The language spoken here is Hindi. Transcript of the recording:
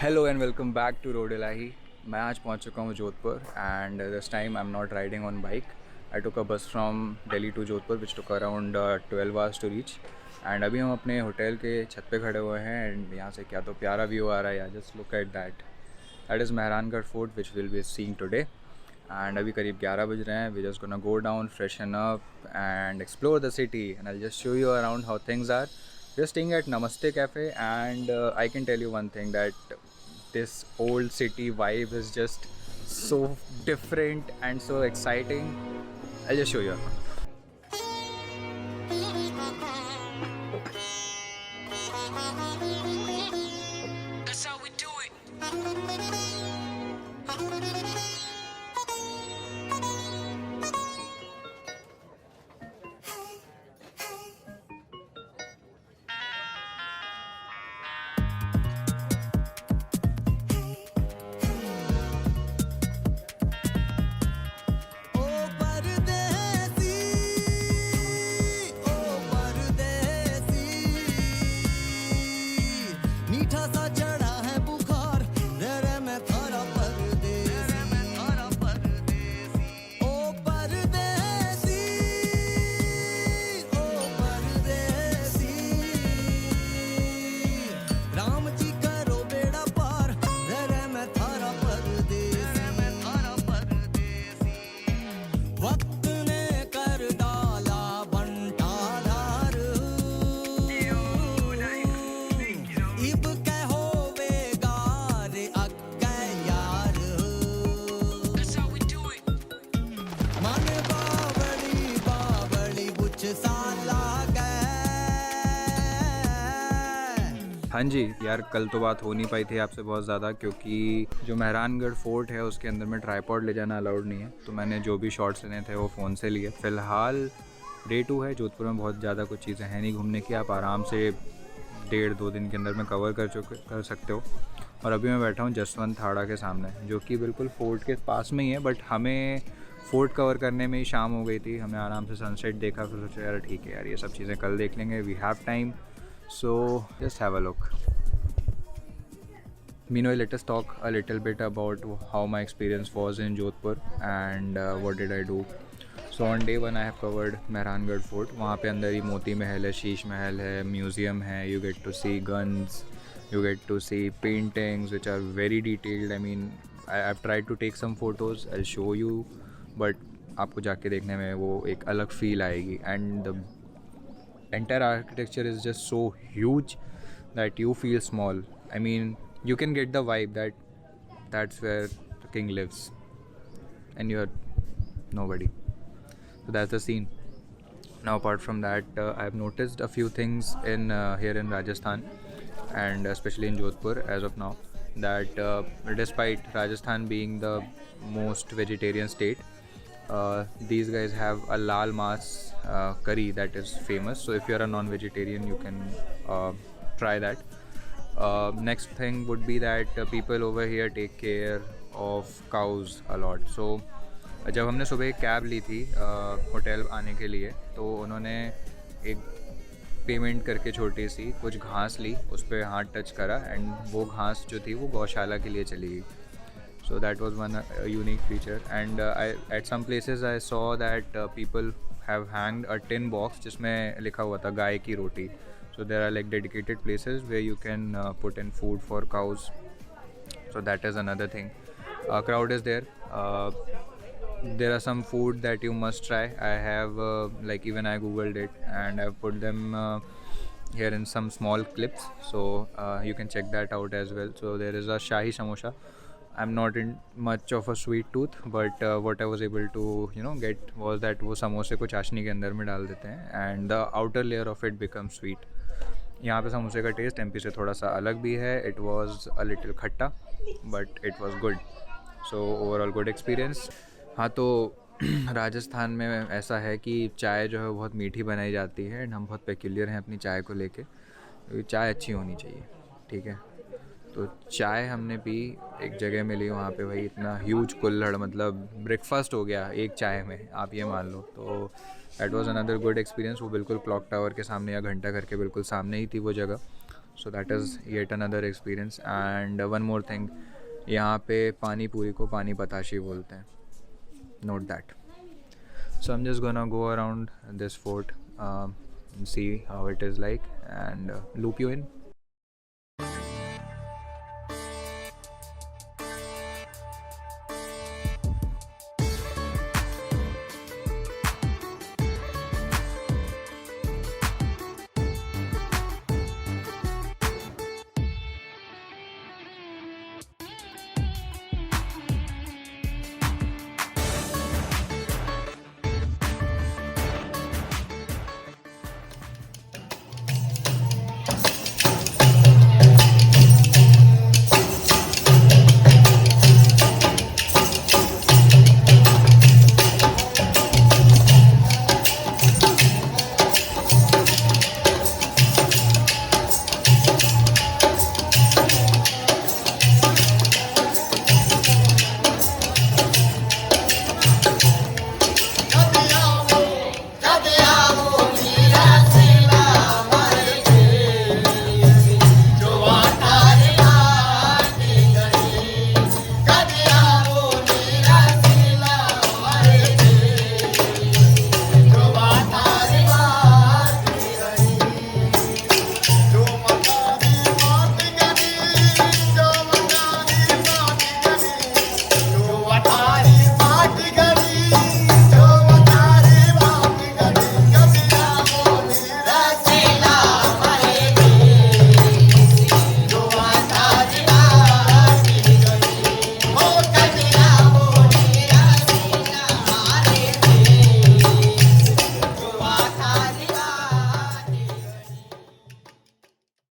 Hello and welcome back to road Ilahi. मैं आज पहुंच चुका हूं Jodhpur and this time I am not riding on bike. I took a bus from Delhi to Jodhpur which took around 12 hours to reach. And अभी हम अपने होटल के छत पे खड़े हुए हैं एंड यहाँ से क्या तो प्यारा व्यू आ रहा है यार। Just look at that. That is Mehrangarh fort which will be seeing today. And अभी करीब 11 बज रहे हैं। We just gonna go down, freshen up and explore the city and I just show you around how things are. Just staying at Namaste Cafe and I can tell you one thing that this old city vibe is just so different and so exciting. I'll just show you around. That's how we do it. हाँ जी यार, कल तो बात हो नहीं पाई थी आपसे बहुत ज़्यादा क्योंकि जो मेहरानगढ़ फोर्ट है उसके अंदर में ट्राईपॉड ले जाना अलाउड नहीं है। तो मैंने जो भी शॉट्स लेने थे वो फ़ोन से लिए। फ़िलहाल डे 2 है। जोधपुर में बहुत ज़्यादा कुछ चीज़ें हैं नहीं घूमने की। आप आराम से 1.5-2 दिन के अंदर में कवर कर सकते हो। और अभी मैं बैठा हूँ जसवंत थाड़ा के सामने, जो कि बिल्कुल फोर्ट के पास में ही है। बट हमें फोर्ट कवर करने में ही शाम हो गई थी। हमें आराम से सनसेट देखा, फिर सोचा यार ठीक है यार, ये सब चीज़ें कल देख लेंगे। We have time, so just have a look. Meanwhile, let us talk a little bit about how my experience was in Jodhpur and what did I do. So on day 1 I have covered Mehrangarh fort. वहाँ पे अंदर ही मोती महल है, शीश महल है, म्यूज़ियम है। You get to see guns, you get to see paintings which are very detailed. I mean, I've tried to take some photos, I'll show you, but आपको जाके देखने में वो एक अलग फील आएगी। And the entire architecture is just so huge that you feel small. I mean, you can get the vibe that that's where the king lives and you're nobody. So that's the scene. Now apart from that, I've noticed a few things in here in Rajasthan and especially in Jodhpur as of now, that despite Rajasthan being the most vegetarian state, these guys have a lal mas curry that is famous. So if you're a non-vegetarian, you can try that. Next thing would be that people over here take care of cows a lot. So जब हमने सुबह एक कैब ली थी होटल आने के लिए, तो उन्होंने एक पेमेंट करके छोटी सी कुछ घास ली, उस पर हाथ टच करा एंड वो घास जो थी वो गौशाला के लिए चली गई. So that was one unique feature. And at some places I saw that people have hanged a tin box जिसमें लिखा हुआ था गाय की रोटी. So there are like dedicated places where you can put in food for cows. So that is another thing. Crowd is there. There are some food that you must try. I have like even I googled it and I've put them here in some small clips. So you can check that out as well. So there is a Shahi Samosa. I'm not in much of a sweet tooth, but what I was able to get was that वो समोसे को चाशनी के अंदर में डाल देते हैं and the outer layer of it becomes sweet. यहाँ पे समोसे का टेस्ट एमपी से थोड़ा सा अलग भी है. It was a little खट्टा but it was good. So overall good experience. हाँ, तो राजस्थान में ऐसा है कि चाय जो है बहुत मीठी बनाई जाती है एंड हम बहुत पेक्यूलियर हैं अपनी चाय को लेके. चाय अच्छी होनी चाहिए, ठीक है. तो चाय हमने पी, एक जगह मिली वहाँ पे भाई इतना ह्यूज कुल्हड़, मतलब ब्रेकफास्ट हो गया एक चाय में, आप ये मान लो. तो that was another good experience. वो बिल्कुल क्लॉक टावर के सामने या घंटा घर के बिल्कुल सामने ही थी वो जगह. So that is yet another experience. And one more thing, यहाँ पे पानी पूरी को पानी बताशी बोलते हैं. Note that. So I'm just gonna go around this fort, see how it is like, and loop you in.